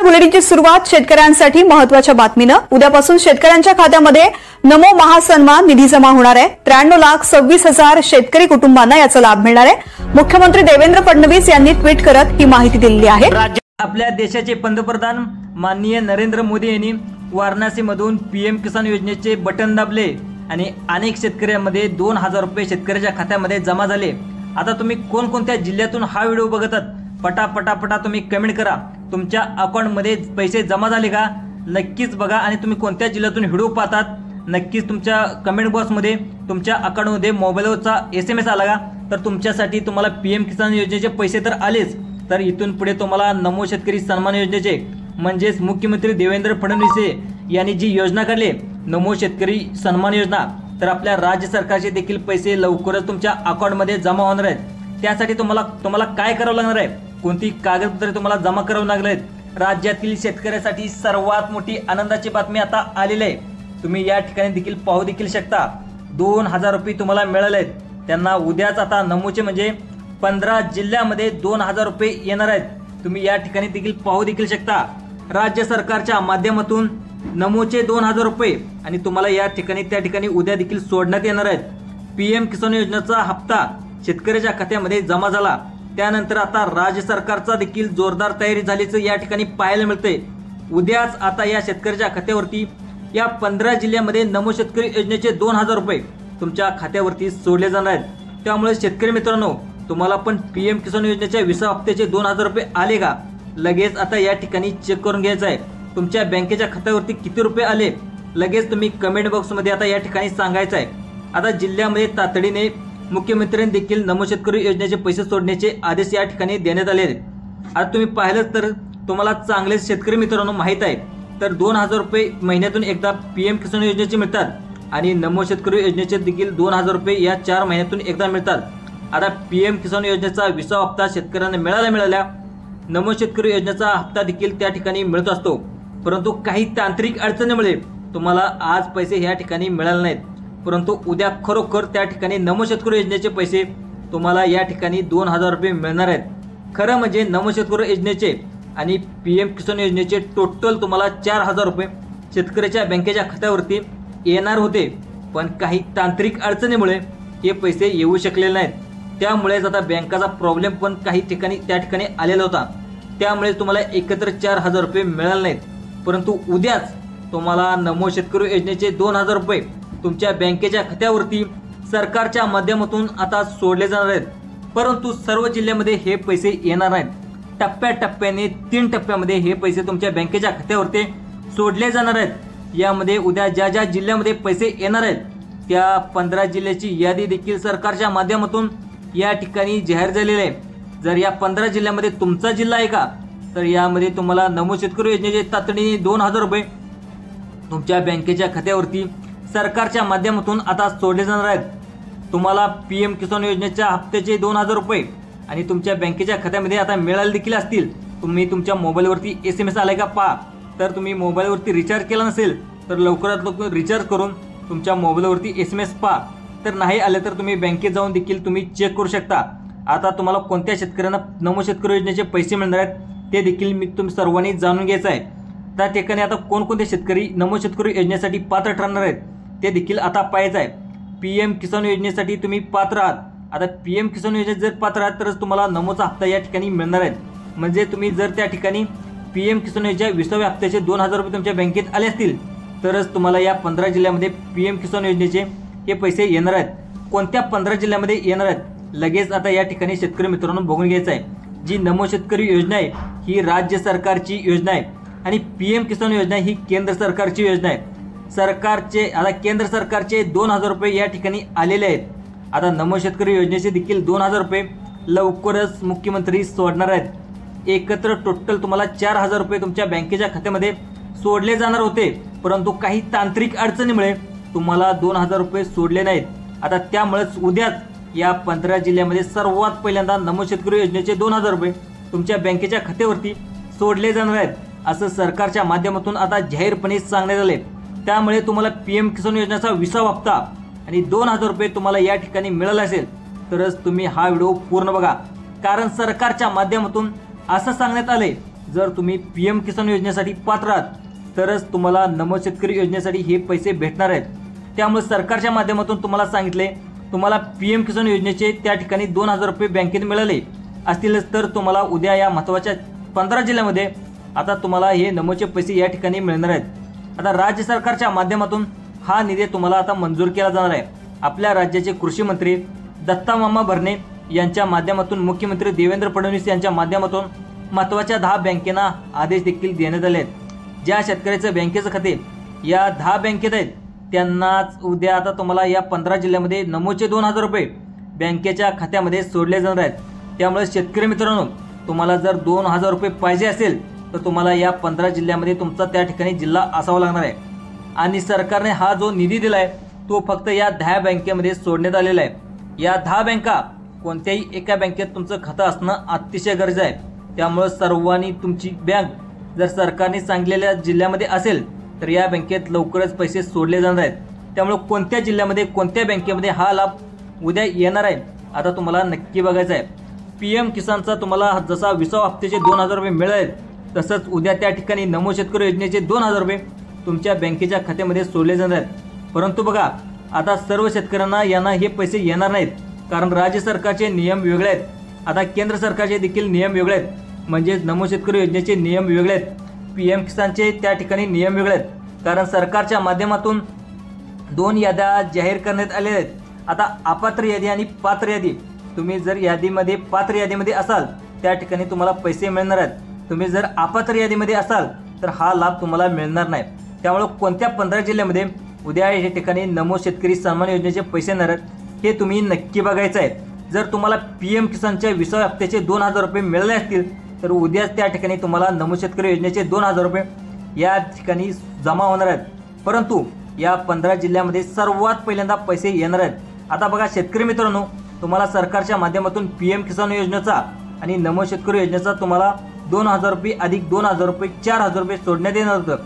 बुलेटिनची सुरुवात शेतकऱ्यांसाठी महत्त्वाच्या बातमीनं। उद्यापासून शेतकऱ्यांच्या खात्यामध्ये नमो महासन्मान निधी जमा होणार आहे। 93,26,000 शेतकरी कुटुंबांना याचा लाभ मिळणार आहे। मुख्यमंत्री देवेंद्र फडणवीस यांनी ट्विट करत ही माहिती दिली आहे। आपल्या देशाचे पंतप्रधान माननीय नरेंद्र मोदी यांनी वाराणसीमधून पीएम किसान योजनेचे बटन दाबले आणि अनेक शेतकऱ्यांमध्ये 2,000 रुपये शेतकऱ्याच्या खात्यामध्ये जमा झाले। आता तुम्ही कोणकोणत्या जिल्ह्यातून हा व्हिडिओ बघत आहात पटापटा तुम्ही कमेंट करा, तुमच्या अकाउंटमध्ये पैसे जमा झाले का नक्कीच बघा। आणि तुम्ही कोणत्या जिल्ह्यातून व्हिडिओ पाहतात नक्कीच तुमच्या कमेंट बॉक्समध्ये तुमच्या अकाउंटमध्ये मोबाईलवरचा SMS आला का, तर तुमच्यासाठी तुम्हाला पीएम किसान योजनेचे पैसे तर आलेच, तर इथून पुढे तुम्हाला नमो शेतकरी सन्मान योजनेचे म्हणजेच मुख्यमंत्री देवेंद्र फडणवीस यांनी जी योजना काढली नमो शेतकरी सन्मान योजना, तर आपल्या राज्य सरकारचे देखील पैसे लवकरच तुमच्या अकाउंटमध्ये जमा होणार आहेत। त्यासाठी तुम्हाला काय करावं लागणार आहे, कोणती कागदपत्रे तुम्हाला जमा करावं लागणार आहेत। राज्यातील शेतकऱ्यांसाठी सर्वात मोठी आनंदाची बातमी आता आलेली आहे। तुम्ही या ठिकाणी देखील पाहू देखील शकता 2,000 रुपये तुम्हाला मिळाले आहेत। त्यांना उद्याच आता नमोचे म्हणजे 15 जिल्ह्यामध्ये 2,000 रुपये येणार आहेत। तुम्ही या ठिकाणी देखील पाहू देखील शकता राज्य सरकारच्या माध्यमातून नमोचे 2,000 रुपये आणि तुम्हाला या ठिकाणी त्या ठिकाणी उद्या देखील सोडण्यात येणार आहेत। पीएम किसान योजनेचा हप्ता शेतकऱ्याच्या खात्यामध्ये जमा झाला, त्यानंतर आता राज्य सरकारचा देखील जोरदार तयारी झाल्याचं या ठिकाणी पाहायला मिळते। उद्याच आता या शेतकऱ्याच्या खात्यावरती या 15 जिल्ह्यामध्ये नमो शेतकरी योजनेचे 2,000 रुपये तुमच्या खात्यावरती सोडले जाणार आहेत। त्यामुळे शेतकरी मित्रांनो, तुम्हाला पण पीएम किसान योजनेच्या 20 हप्त्याचे 2,000 रुपये आले का लगेच आता या ठिकाणी चेक करून घ्यायचं आहे। तुमच्या बँकेच्या खात्यावरती किती रुपये आले लगेच तुम्ही कमेंट बॉक्समध्ये आता या ठिकाणी सांगायचं आहे। आता जिल्ह्यामध्ये तातडीने मुख्यमंत्र्यांनी देखील नमो शेतकरी योजनेचे पैसे सोडण्याचे आदेश या ठिकाणी देण्यात आले आहेत। आता तुम्ही पाहिलं तर तुम्हाला चांगले शेतकरी मित्रांनो माहीत आहे, तर 2,000 रुपये महिन्यातून एकदा पीएम किसान योजनेचे मिळतात आणि नमो शेतकरी योजनेचे देखील 2,000 रुपये या 4 महिन्यातून एकदा मिळतात। आता पीएम किसान योजनेचा 20 हप्ता शेतकऱ्यांना मिळाल्या नमो शेतकरी योजनेचा हप्ता देखील त्या ठिकाणी मिळत असतो, परंतु काही तांत्रिक अडचणीमुळे तुम्हाला आज पैसे ह्या ठिकाणी मिळाले नाहीत, परंतु उद्या खरोखर त्या ठिकाणी नमो शेतकरी योजनेचे पैसे तुम्हाला या ठिकाणी 2,000 रुपये मिळणार आहेत। खरं म्हणजे नमो शेतकरी योजनेचे आणि पीएम किसान योजनेचे टोटल तुम्हाला 4,000 रुपये शेतकऱ्याच्या बँकेच्या खात्यावरती येणार होते, पण काही तांत्रिक अडचणीमुळे हे पैसे येऊ शकलेले नाहीत। त्यामुळेच आता बँकाचा प्रॉब्लेम पण काही ठिकाणी त्या ठिकाणी आलेला होता, त्यामुळे तुम्हाला एकत्र 4,000 रुपये मिळाले नाहीत, परंतु उद्याच तुम्हाला नमो शेतकरी योजनेचे 2,000 रुपये तुमच्या बँकेच्या खात्यावरती सरकारच्या माध्यमातून आता सोडले जाणार आहेत। परंतु सर्व जिल्ह्यामध्ये हे पैसे येणार आहेत, टप्प्याटप्प्याने 3 टप्प्यामध्ये हे पैसे तुमच्या बँकेच्या खात्यावरती सोडले जाणार आहेत। यामध्ये उद्या ज्या जिल्ह्यामध्ये पैसे येणार आहेत त्या 15 जिल्ह्याची यादी देखील सरकारच्या माध्यमातून या ठिकाणी जाहीर झालेली आहे। जर या 15 जिल्ह्यामध्ये तुमचा जिल्हा आहे का, तर यामध्ये तुम्हाला नमो शेतकरी योजनेचे तातडीने 2,000 रुपये तुमच्या बँकेच्या खात्यावरती सरकारच्या माध्यमातून आता सोडले जाणार आहेत। तुम्हाला पीएम किसान योजनेच्या हप्त्याचे 2,000 रुपये आणि तुमच्या बँकेच्या खात्यामध्ये आता मिळाले देखील असतील। तुम्ही तुमच्या मोबाईलवरती SMS आलाय का पहा, तर तुम्ही मोबाईलवरती रिचार्ज केला नसेल तर लवकरात लवकर रिचार्ज करून तुमच्या मोबाईलवरती SMS पहा, तर नाही आले तर तुम्ही बँकेत जाऊन देखील तुम्ही चेक करू शकता। आता तुम्हाला कोणत्या शेतकऱ्यांना नमो शेतकरी योजनेचे पैसे मिळणार आहेत ते देखील मी तुम्ही सर्वांनी जाणून घ्यायचं आहे। त्या ठिकाणी आता कोणकोणते शेतकरी नमो शेतकरी योजनेसाठी पात्र ठरणार आहेत ते देखील आता पाहायचं आहे। पीएम किसान योजनेसाठी तुम्ही पात्र आहात, आता पीएम किसान योजनेत जर पात्र आहात तरच तुम्हाला नमोचा हप्ता या ठिकाणी मिळणार आहेत। म्हणजे तुम्ही जर त्या ठिकाणी पीएम किसान योजनेच्या 20व्या हप्त्याचे 2,000 रुपये तुमच्या बँकेत आले असतील तरच तुम्हाला या 15 जिल्ह्यामध्ये पीएम किसान योजनेचे हे पैसे येणार आहेत। कोणत्या 15 जिल्ह्यामध्ये येणार आहेत लगेच आता या ठिकाणी शेतकरी मित्रांनो बघून घ्यायचं आहे। जी नमो शेतकरी योजना आहे ही राज्य सरकारची योजना आहे आणि पीएम किसान योजना ही केंद्र सरकारची योजना आहे। आता केंद्र सरकारचे 2,000 रुपये या ठिकाणी आलेले आहेत। आता नमो शेतकरी योजनेचे देखील 2,000 रुपये लवकरच मुख्यमंत्री सोडणार आहेत। एकत्र टोटल तुम्हाला 4,000 रुपये तुमच्या बँकेच्या खात्यामध्ये सोडले जाणार होते, परंतु काही तांत्रिक अडचणीमुळे तुम्हाला 2,000 रुपये सोडले नाहीत। आता त्यामुळेच उद्याच या 15 जिल्ह्यामध्ये सर्वात पहिल्यांदा नमो शेतकरी योजनेचे 2,000 रुपये तुमच्या बँकेच्या खात्यावरती सोडले जाणार आहेत, असं सरकारच्या माध्यमातून आता जाहीरपणे सांगण्यात आले। त्यामुळे तुम्हाला पीएम किसान योजनेचा 20वा हप्ता आणि 2,000 रुपये तुम्हाला या ठिकाणी मिळाले असेल तरच तुम्ही हा व्हिडिओ पूर्ण बघा, कारण सरकारच्या माध्यमातून असं सांगण्यात आले जर तुम्ही PM किसान योजनेसाठी पात्र आहात तरच तुम्हाला नमो शेतकरी योजनेसाठी हे पैसे भेटणार आहेत। त्यामुळे सरकारच्या माध्यमातून तुम्हाला सांगितले तुम्हाला PM किसान योजनेचे त्या ठिकाणी 2000 रुपये बँकेत मिळाले असतीलच तर तुम्हाला उद्या या महत्त्वाच्या 15 जिल्ह्यामध्ये आता तुम्हाला हे नमोचे पैसे या ठिकाणी मिळणार आहेत। आता राज्य सरकारच्या माध्यमातून हा निधी तुम्हाला आता मंजूर केला जाणार आहे। आपल्या राज्याचे कृषी मंत्री दत्ता मामा भरणे यांच्या माध्यमातून मुख्यमंत्री देवेंद्र फडणवीस यांच्या माध्यमातून महत्त्वाच्या 10 बँकेना आदेश देखील देण्यात आले आहेत। ज्या शेतकऱ्याचं बँकेचं खाते या 10 बँकेत आहेत त्यांनाच उद्या आता तुम्हाला या 15 जिल्ह्यामध्ये नमोचे 2000 रुपये बँकेच्या खात्यामध्ये सोडले जाणार आहेत। त्यामुळे शेतकरी मित्रांनो तुम्हाला जर 2000 रुपये पाहिजे असेल तर तुम्हाला या 15 जिल्ह्यामध्ये तुमचा त्या ठिकाणी जिल्हा असावा लागणार आहे। आणि सरकारने हा जो निधी दिला आहे तो फक्त या 10 बँकेमध्ये सोडण्यात आलेला आहे। या 10 बँका कोणत्याही एका बँकेत तुमचं खातं असणं अतिशय गरजेचं आहे। त्यामुळे सर्वांनी तुमची बँक जर सरकारने सांगितलेल्या जिल्ह्यामध्ये असेल तर या बँकेत लवकरच पैसे सोडले जाणार आहेत। त्यामुळे कोणत्या जिल्ह्यामध्ये कोणत्या बँकेमध्ये हा लाभ उद्या येणार आहे आता तुम्हाला नक्की बघायचं आहे। PM किसानचा तुम्हाला जसा 20व्या हप्त्याचे 2000 रुपये मिळाले तसंच उद्या त्या ठिकाणी नमो शेतकरी योजनेचे 2000 रुपये तुमच्या बँकेच्या खात्यामध्ये सोडले जाणार आहेत। परंतु बघा आता सर्व शेतकऱ्यांना यांना हे पैसे येणार नाहीत कारण राज्य सरकारचे नियम वेगळे आहेत। आता केंद्र सरकारचे देखील नियम वेगळे आहेत, म्हणजे नमो शेतकरी योजनेचे नियम वेगळे आहेत, PM किसानचे त्या ठिकाणी नियम वेगळे आहेत। कारण सरकारच्या माध्यमातून 2 याद्या जाहीर करण्यात आल्या आहेत। आता अपात्र यादी आणि पात्र यादी, तुम्ही जर यादीमध्ये पात्र यादीमध्ये असाल त्या ठिकाणी तुम्हाला पैसे मिळणार आहेत। तुम्ही जर अपात्र यादीमध्ये असाल तर हा लाभ तुम्हाला मिळणार नाही। त्यामुळे कोणत्या 15 जिल्ह्यामध्ये उद्या या ठिकाणी नमो शेतकरी सन्मान योजनेचे पैसे येणार आहेत हे तुम्ही नक्की बघायचं आहे। जर तुम्हाला PM किसानच्या 20व्या हप्त्याचे 2000 रुपये मिळाले असतील तर उद्याच त्या ठिकाणी तुम्हाला नमो शेतकरी योजनेचे 2000 रुपये या ठिकाणी जमा होणार आहेत। परंतु या 15 जिल्ह्यामध्ये सर्वात पहिल्यांदा पैसे येणार आहेत। आता बघा शेतकरी मित्रांनो तुम्हाला सरकारच्या माध्यमातून PM किसान योजनेचा आणि नमो शेतकरी योजनेचा तुम्हाला 2000 रुपये अधिक 2000 रुपये 4000 रुपये सोडण्यात येणार होतं।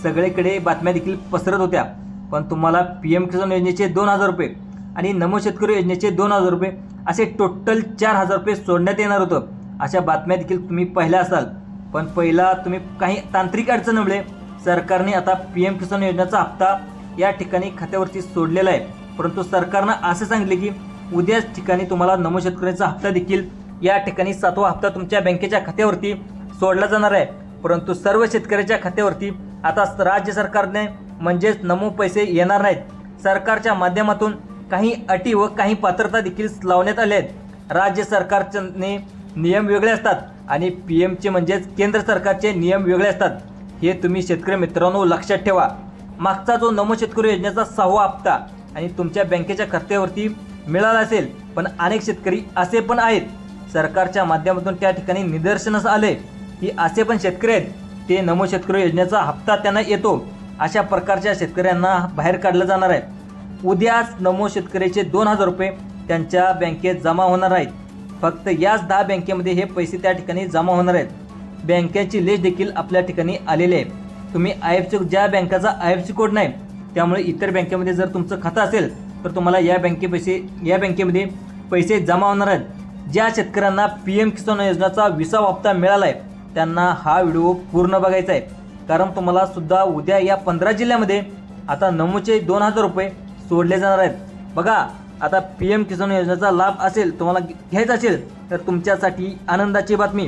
सगळीकडे बातम्या देखील पसरत होत्या, पण तुम्हाला PM किसान योजनेचे 2000 रुपये आणि नमो शेतकरी योजनेचे 2000 रुपये असे टोटल 4000 रुपये सोडण्यात येणार होतं अशा बातम्या देखील तुम्ही पाहिल्या असाल। पण पहिला तुम्ही काही तांत्रिक अडचणीमुळे सरकारने आता PM किसान योजनेचा हप्ता या ठिकाणी खात्यावरती सोडलेला आहे। परंतु सरकारनं असं सांगितले की उद्याच ठिकाणी तुम्हाला नमो शेतकऱ्याचा हप्ता देखील या ठिकाणी 7वा हप्ता तुमच्या बँकेच्या खात्यावरती सोडला जाणार आहे। परंतु सर्व शेतकऱ्याच्या खात्यावरती आता राज्य सरकारने म्हणजेच नमो पैसे येणार नाहीत। सरकारच्या माध्यमातून काही अटी व काही पात्रता देखील लावण्यात आल्या आहेत। राज्य सरकारचे नियम वेगळे असतात आणि PMचे म्हणजेच केंद्र सरकारचे नियम वेगळे असतात, हे तुम्ही शेतकरी मित्रांनो लक्षात ठेवा। मागचा जो नमो शेतकरी योजनेचा 6वा हप्ता आणि तुमच्या बँकेच्या खात्यावरती मिळाला असेल, पण अनेक शेतकरी असे पण आहेत सरकारच्या माध्यमातून त्या ठिकाणी निदर्शनास आले की असे पण शेतकरी आहेत ते नमो शेतकरी योजनेचा हप्ता त्यांना येतो, अशा प्रकारच्या शेतकऱ्यांना बाहेर काढलं जाणार आहे। उद्याच नमो शेतकऱ्याचे 2000 रुपये त्यांच्या बँकेत जमा होणार आहेत। फक्त याच 10 बँकेमध्ये हे पैसे त्या ठिकाणी जमा होणार आहेत। बँकेची लिस्ट देखील आपल्या ठिकाणी आलेली आहे। तुम्ही IFSC ज्या बँकेचा IFSC कोड नाही त्यामुळे इतर बँकेमध्ये जर तुमचं खातं असेल तर तुम्हाला या बँकेमध्ये पैसे जमा होणार आहेत। ज्या शेतकऱ्यांना PM किसान योजनेचा 20वा हप्ता मिळाला आहे त्यांना हा व्हिडिओ पूर्ण बघायचा आहे, कारण तुम्हाला सुद्धा उद्या या 15 जिल्ह्यामध्ये आता नमोचे 2000 रुपये सोडले जाणार आहेत। बघा आता PM किसान योजनेचा लाभ असेल तुम्हाला घ्यायचा असेल तर तुमच्यासाठी आनंदाची बातमी,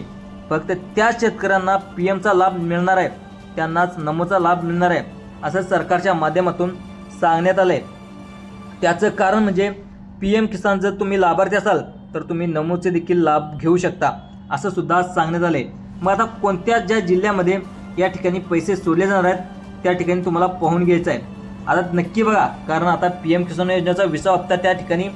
फक्त त्याच शेतकऱ्यांना PMचा लाभ मिळणार आहे, त्यांनाच नमोचा लाभ मिळणार आहे असं सरकारच्या माध्यमातून सांगण्यात आलं आहे। त्याचं कारण म्हणजे PM किसान जर तुम्ही लाभार्थी असाल तर तुम्ही नमोचे देखील लाभ घेऊ शकता असं सुद्धा सांगण्यात आले। मग आता कोणत्या ज्या जिल्ह्यामध्ये या ठिकाणी पैसे सोडले जाणार आहेत त्या ठिकाणी तुम्हाला पाहून घ्यायचं आहे। आता नक्की बघा, कारण आता PM किसान योजनेचा 20वा हप्ता त्या ठिकाणी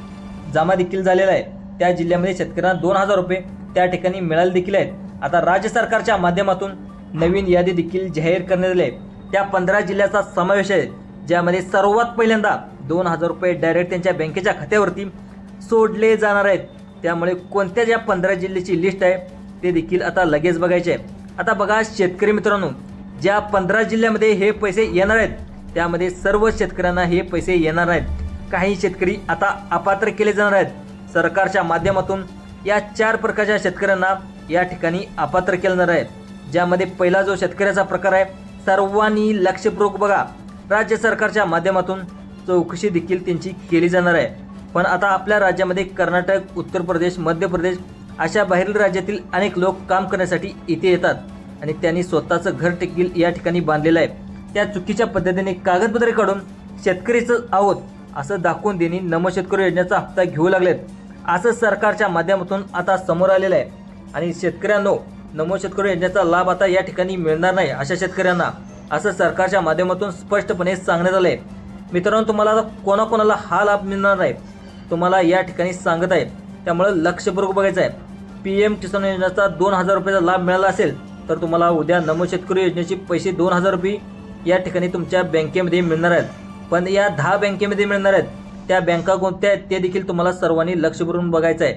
जमा देखील झालेला आहे। त्या जिल्ह्यामध्ये शेतकऱ्यांना 2000 रुपये त्या ठिकाणी मिळाले देखील आहेत। आता राज्य सरकारच्या माध्यमातून नवीन यादी देखील जाहीर करण्यात आली आहे। त्या 15 जिल्ह्याचा समावेश आहे ज्यामध्ये सर्वात पहिल्यांदा 2000 रुपये डायरेक्ट त्यांच्या बँकेच्या खात्यावरती सोडले जाणार आहेत। त्यामुळे कोणत्या ज्या 15 जिल्ह्याची लिस्ट आहे ते देखील आता लगेच बघायचे आहे। आता बघा शेतकरी मित्रांनो, ज्या 15 जिल्ह्यामध्ये हे पैसे येणार आहेत त्यामध्ये सर्व शेतकऱ्यांना हे पैसे येणार आहेत। काही शेतकरी आता अपात्र केले जाणार आहेत। सरकारच्या माध्यमातून या 4 प्रकारच्या शेतकऱ्यांना या ठिकाणी अपात्र केलं जाणार आहे। ज्यामध्ये पहिला जो शेतकऱ्याचा प्रकार आहे, सर्वांनी लक्षपूर्वक बघा. राज्य सरकारच्या माध्यमातून चौकशी देखील त्यांची केली जाणार आहे. पण आता आपल्या राज्यामध्ये कर्नाटक, उत्तर प्रदेश, मध्य प्रदेश अशा बाहेरील राज्यातील अनेक लोक काम करण्यासाठी इथे येतात आणि त्यांनी स्वतःचं घर देखील या ठिकाणी बांधलेलं आहे. त्या चुकीच्या पद्धतीने कागदपत्रे काढून शेतकरीचं आहोत असं दाखवून देणे नमो शेतकरी योजनेचा हप्ता घेऊ लागलेत, असं सरकारच्या माध्यमातून आता समोर आलेलं आहे. आणि शेतकऱ्यांनो, नमो शेतकरी योजनेचा लाभ आता या ठिकाणी मिळणार नाही अशा शेतकऱ्यांना, असं सरकारच्या माध्यमातून स्पष्टपणे सांगण्यात आलं आहे. मित्रांनो, तुम्हाला आता कोणाकोणाला हा लाभ मिळणार नाही तुम्हाला या ठिकाणी सांगत आहे, त्यामुळे लक्षपूर्वक बघायचं आहे. PM किसान योजनेचा 2000 रुपयाचा लाभ मिळाला असेल तर तुम्हाला उद्या नमो शेतकरी योजनेचे पैसे 2000 रुपये या ठिकाणी तुमच्या बँकेमध्ये मिळणार आहेत. पण या 10 बँकेमध्ये मिळणार आहेत. त्या बँका कोणत्या आहेत ते देखील तुम्हाला सर्वांनी लक्ष भरून बघायचं आहे.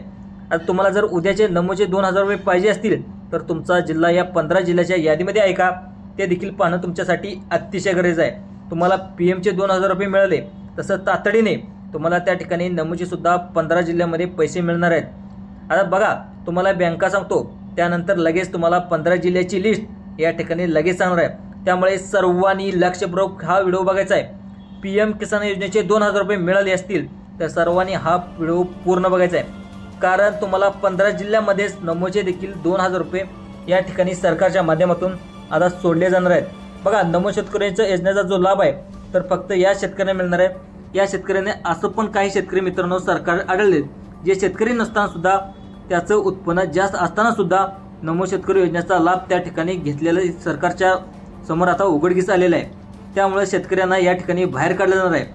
आता तुम्हाला जर उद्याचे नमोचे 2000 रुपये पाहिजे असतील तर तुमचा जिल्हा या 15 जिल्ह्याच्या यादीमध्ये आहे का ते देखील पाहणं तुमच्यासाठी अतिशय गरजेचं आहे. तुम्हाला PMचे 2000 रुपये मिळाले तसं तातडीने तुम्हाला त्या ठिकाणी नमोचे सुद्धा 15 जिल्ह्यामध्ये पैसे मिळणार आहेत. आता बघा, तुम्हाला बँका सांगतो त्यानंतर लगेच तुम्हाला 15 जिल्ह्याची लिस्ट या ठिकाणी लगेच सांगणार आहे. त्यामुळे सर्वांनी लक्षपूर्वक हा व्हिडिओ बघायचा आहे. PM किसान योजनेचे 2000 रुपये मिळाले असतील तर सर्वांनी हा व्हिडिओ पूर्ण बघायचा आहे. कारण तुम्हाला 15 जिल्ह्यामध्येच नमोचे देखील 2000 रुपये या ठिकाणी सरकारच्या माध्यमातून आता सोडले जाणार आहेत. बघा, नमो शेतकऱ्यांच्या योजनेचा जो लाभ आहे तर फक्त या शेतकऱ्यांना मिळणार आहे. या शेतकऱ्याने असं पण काही शेतकरी मित्रांनो सरकार आढळले जे शेतकरी नसताना सुद्धा त्याचं उत्पन्न जास्त असताना सुद्धा नमो शेतकरी योजनेचा लाभ त्या ठिकाणी घेतलेलं सरकारच्या समोर आता उघडकीस आलेलं आहे. त्यामुळे शेतकऱ्यांना या ठिकाणी बाहेर काढलं जाणार आहे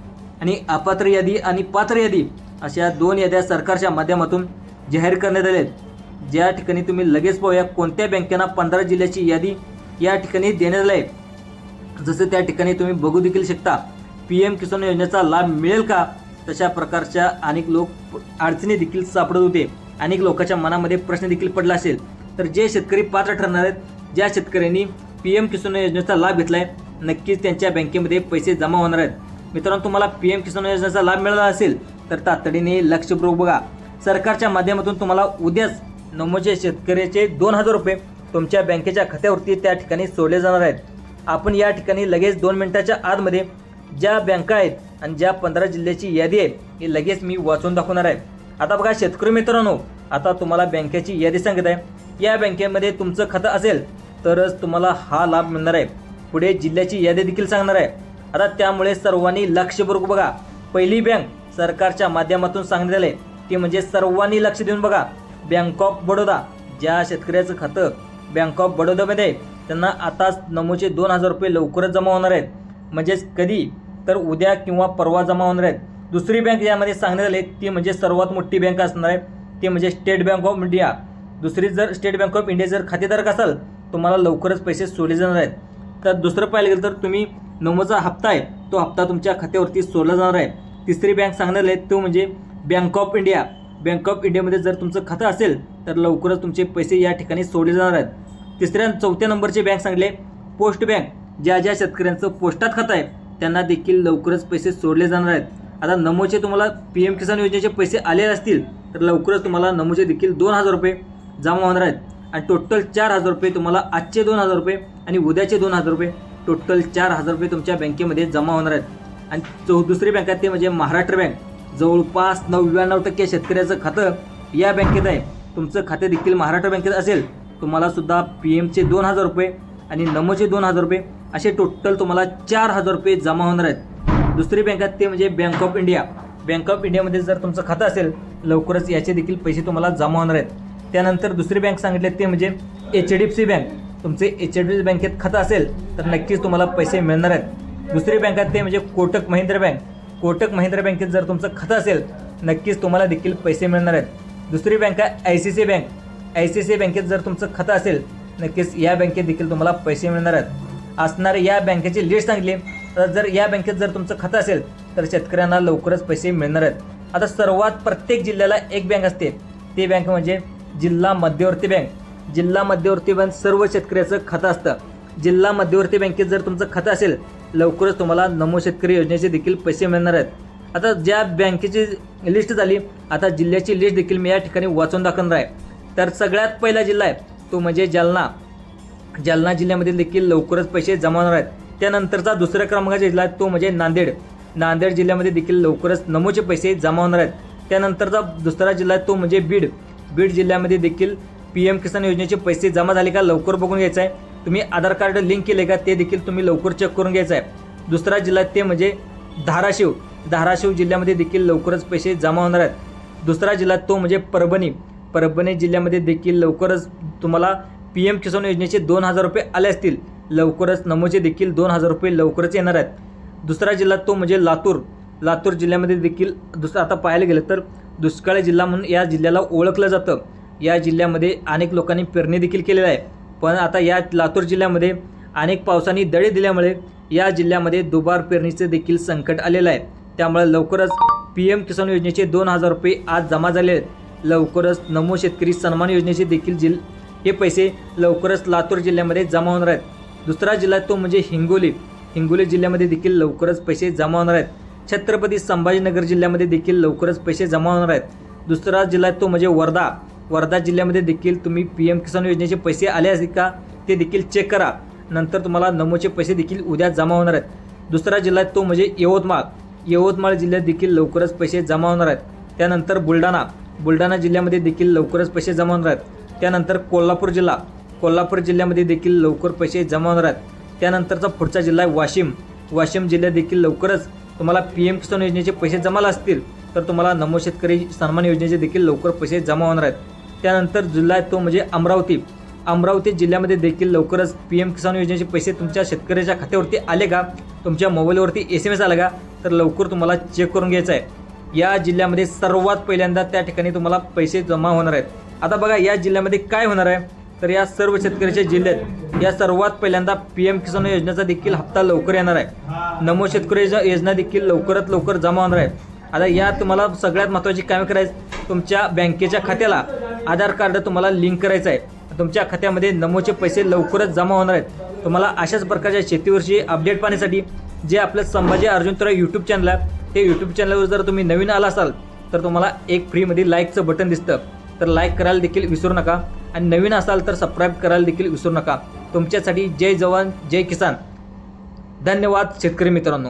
आणि अपात्र यादी आणि पात्र यादी अशा 2 याद्या सरकारच्या माध्यमातून जाहीर करण्यात आल्या आहेत. ज्या ठिकाणी तुम्ही लगेच पाहूया कोणत्या बँकेना 15 जिल्ह्याची यादी या ठिकाणी देण्यात आली आहे. जसं त्या ठिकाणी तुम्ही बघू देखील शकता PM किसान योजनेचा लाभ मिळेल का, तशा प्रकारच्या अनेक लोक अडचणी देखील सापडत होते. अनेक लोकांच्या मनामध्ये प्रश्न देखील पडला असेल. तर जे शेतकरी पात्र ठरणार आहेत, ज्या शेतकऱ्यांनी PM किसान योजनेचा लाभ घेतला आहे, नक्कीच त्यांच्या बँकेमध्ये पैसे जमा होणार आहेत. मित्रांनो, तुम्हाला PM किसान योजनेचा लाभ मिळाला असेल तर तातडीने लक्षपूर्वक बघा. सरकारच्या माध्यमातून तुम्हाला उद्याच नमोचे शेतकऱ्याचे 2000 रुपये तुमच्या बँकेच्या खात्यावरती त्या ठिकाणी सोडले जाणार आहेत. आपण या ठिकाणी लगेच 2 मिनिटाच्या आतमध्ये ज्या बँका आहेत आणि ज्या 15 जिल्ह्याची यादी आहे ही लगेच मी वाचून दाखवणार आहे. आता बघा शेतकरी मित्रांनो, आता तुम्हाला बँकेची यादी सांगत आहे. या बँकेमध्ये तुमचं खातं असेल तरच तुम्हाला हा लाभ मिळणार आहे. पुढे जिल्ह्याची यादी देखील सांगणार आहे. आता त्यामुळे सर्वांनी लक्षपूर्वक बघा. पहिली बँक सरकारच्या माध्यमातून सांगण्यात आले ती म्हणजे सर्वांनी लक्ष देऊन बघा, बँक ऑफ बडोदा. ज्या शेतकऱ्याचं खातं बँक ऑफ बडोदामध्ये त्यांना आताच नमोचे 2000 रुपये लवकरच जमा होणार आहेत. म्हणजेच कधी तर उद्या किंवा परवा जमा होणार आहेत. दुसरी बँक यामध्ये सांगण्यात आले ती म्हणजे सर्वात मोठी बँक असणार आहे ती म्हणजे स्टेट बँक ऑफ इंडिया. दुसरी जर स्टेट बँक ऑफ इंडिया जर खातेधारक असाल तुम्हाला लवकरच पैसे सोडले जाणार आहेत. तर दुसरं पाहिलं गेलं तर तुम्ही नमोचा हप्ता आहे तो हप्ता तुमच्या खात्यावरती सोडला जाणार आहे. तिसरी बँक सांगण्यात आली तो म्हणजे bank of India. Bank of इंडियामध्ये जर तुमचं खातं असेल तर लवकरच तुमचे पैसे या ठिकाणी सोडले जाणार आहेत. तिसऱ्या 4थ्या नंबरची बँक सांगले पोस्ट बँक. ज्या ज्या शेतकऱ्यांचं पोस्टात खातं आहे त्यांना देखील लवकरच पैसे सोडले जाणार आहेत. आता नमोचे तुम्हाला PM किसान योजनेचे पैसे आले असतील तर लवकरच तुम्हाला नमोचे देखील 2000 रुपये जमा होणार आहेत. आणि टोटल 4000 रुपये तुम्हाला आजचे 2000 रुपये आणि उद्याचे 2000 रुपये टोटल 4000 रुपये तुमच्या बँकेमध्ये जमा होणार आहेत. आणि दुसरी बँक आहे ते म्हणजे महाराष्ट्र बँक. जवळपास 99% शेतकऱ्याचं खातं या बँकेत आहे. तुमचं खाते देखील महाराष्ट्र बँकेत असेल तुम्हाला सुद्धा PMचे 2000 रुपये आणि नमोचे 2000 रुपये असे टोटल तुम्हाला 4000 रुपये जमा होणार आहेत. दुसरी बँक आहे ते म्हणजे bank of India. Bank of इंडियामध्ये जर तुमचं खातं असेल लवकरच याचे देखील पैसे तुम्हाला जमा होणार आहेत. त्यानंतर दुसरी बँक सांगितले ते म्हणजे HDFC बँक. तुमचे HDFC बँकेत खातं असेल तर नक्कीच तुम्हाला पैसे मिळणार आहेत. दुसरी बँक आहे ते म्हणजे कोटक महिंद्रा बँक. कोटक महिंद्रा बँकेत जर तुमचं खातं असेल नक्कीच तुम्हाला देखील पैसे मिळणार आहेत. दुसरी बँक आहे ICICI बँक. ICICI बँकेत जर तुमचं खातं असेल नक्कीच या बँकेत देखील तुम्हाला पैसे मिळणार आहेत. असणारे या बँकेची लिस्ट सांगितली तर जर या बँकेत जर तुमचं खातं असेल तर शेतकऱ्यांना लवकरच पैसे मिळणार आहेत. आता सर्वात प्रत्येक जिल्ह्याला एक बँक असते ती बँक म्हणजे जिल्हा मध्यवर्ती बँक. जिल्हा मध्यवर्ती बँक सर्व शेतकऱ्याचं खातं असतं. जिल्हा मध्यवर्ती बँकेत जर तुमचं खातं असेल लवकरच तुम्हाला नमो शेतकरी योजनेचे देखील पैसे मिळणार आहेत. आता ज्या बँकेची लिस्ट झाली आता जिल्ह्याची लिस्ट देखील मी या ठिकाणी वाचून दाखवणार आहे. तर सगळ्यात पहिला जिल्हा आहे तो म्हणजे जालना. जालना जिल्ह्यामध्ये देखील लवकरच पैसे जमा होणार आहेत. त्यानंतरचा दुसऱ्या क्रमांकाचा जिल्हा तो म्हणजे नांदेड. नांदेड जिल्ह्यामध्ये देखील लवकरच नमोचे पैसे जमा होणार आहेत. त्यानंतरचा दुसरा जिल्हा तो म्हणजे बीड. बीड जिल्ह्यामध्ये देखील PM किसान योजनेचे पैसे जमा झाले का लवकर बघून घ्यायचं आहे. तुम्ही आधार कार्ड लिंक केले का ते देखील तुम्ही लवकर चेक करून घ्यायचं आहे. दुसरा जिल्हा ते म्हणजे धाराशिव. धाराशिव जिल्ह्यामध्ये देखील लवकरच पैसे जमा होणार आहेत. दुसरा जिल्हा तो म्हणजे परभणी. परभणी जिल्ह्यामध्ये देखील लवकरच तुम्हाला PM किसान योजनेचे 2,000 रुपये आले असतील. लवकरच नमोचे देखील 2,000 रुपये लवकरच येणार आहेत. दुसरा जिल्हा तो म्हणजे लातूर. लातूर जिल्ह्यामध्ये देखील आता पाहायला गेलं तर दुष्काळी जिल्हा म्हणून या जिल्ह्याला ओळखलं जातं. या जिल्ह्यामध्ये अनेक लोकांनी पेरणी देखील केलेलं आहे. पण आता या लातूर जिल्ह्यामध्ये अनेक पावसाने दडी दिल्यामुळे या जिल्ह्यामध्ये दुबार पेरणीचं देखील संकट आलेलं आहे. त्यामुळे लवकरच PM किसान योजनेचे 2,000 रुपये आज जमा झाले आहेत. लवकरच नमो शेतकरी सन्मान योजनेचे देखील हे पैसे लवकरच लातूर जिल्ह्यामध्ये जमा होणार आहेत. दुसरा जिल्हा तो म्हणजे हिंगोली. हिंगोली जिल्ह्यामध्ये देखील लवकरच पैसे जमा होणार आहेत. छत्रपती संभाजीनगर जिल्ह्यामध्ये देखील लवकरच पैसे जमा होणार आहेत. दुसरा जिल्हा तो म्हणजे वर्धा. वर्धा जिल्ह्यामध्ये देखील तुम्ही PM किसान योजनेचे पैसे आले असतील का ते देखील चेक करा. नंतर तुम्हाला नमोचे पैसे देखील उद्या जमा होणार आहेत. दुसरा जिल्हा तो म्हणजे यवतमाळ. यवतमाळ जिल्ह्यात देखील लवकरच पैसे जमा होणार आहेत. त्यानंतर बुलढाणा. बुलढाणा जिल्ह्यामध्ये देखील लवकरच पैसे जमा होणार आहेत. त्यानंतर कोल्हापूर जिल्हा. कोल्हापूर जिल्ह्यामध्ये देखील लवकर पैसे जमा होणार आहेत. त्यानंतरचा पुढचा जिल्हा आहे वाशिम. वाशिम जिल्ह्यात देखील लवकरच तुम्हाला PM किसान योजनेचे पैसे जमा असतील तर तुम्हाला नमो शेतकरी सन्मान योजनेचे देखील लवकर पैसे जमा होणार आहेत. त्यानंतर जिल्हा आहे तो म्हणजे अमरावती. अमरावती जिल्ह्यामध्ये देखील लवकरच PM किसान योजनेचे पैसे तुमच्या शेतकऱ्याच्या खात्यावरती आले का, तुमच्या मोबाईलवरती SMS आला का, तर लवकर तुम्हाला चेक करून घ्यायचं आहे. या जिल्ह्यामध्ये सर्वात पहिल्यांदा त्या ठिकाणी तुम्हाला पैसे जमा होणार आहेत. आता बघा या जिल्ह्यामध्ये काय होणार आहे, तर या सर्व शेतकऱ्याच्या जिल्ह्यात या सर्वात पहिल्यांदा PM किसान योजनेचा देखील हप्ता लवकर येणार आहे. नमो शेतकरी योजना देखील लवकरात लवकर जमा होणार आहे. आता या तुम्हाला सगळ्यात महत्त्वाची कामे करायचं, तुमच्या बँकेच्या खात्याला आधार कार्ड तुम्हाला लिंक करायचं आहे. तुमच्या खात्यामध्ये नमोचे पैसे लवकरच जमा होणार आहेत. तुम्हाला अशाच प्रकारच्या शेतीवरची अपडेट पाहण्यासाठी जे आपलं संभाजी अर्जुन तोरे यूट्यूब चॅनल आहे, ते यूट्यूब चॅनलवर जर तुम्ही नवीन आला असाल तर तुम्हाला एक फ्रीमध्ये लाईकचं बटन दिसतं, तर लाईक करायला देखील विसरू नका. आणि नवीन असाल तर सबस्क्राईब करायला देखील विसरू नका. तुमच्यासाठी जय जवान जय किसान. धन्यवाद शेतकरी मित्रांनो.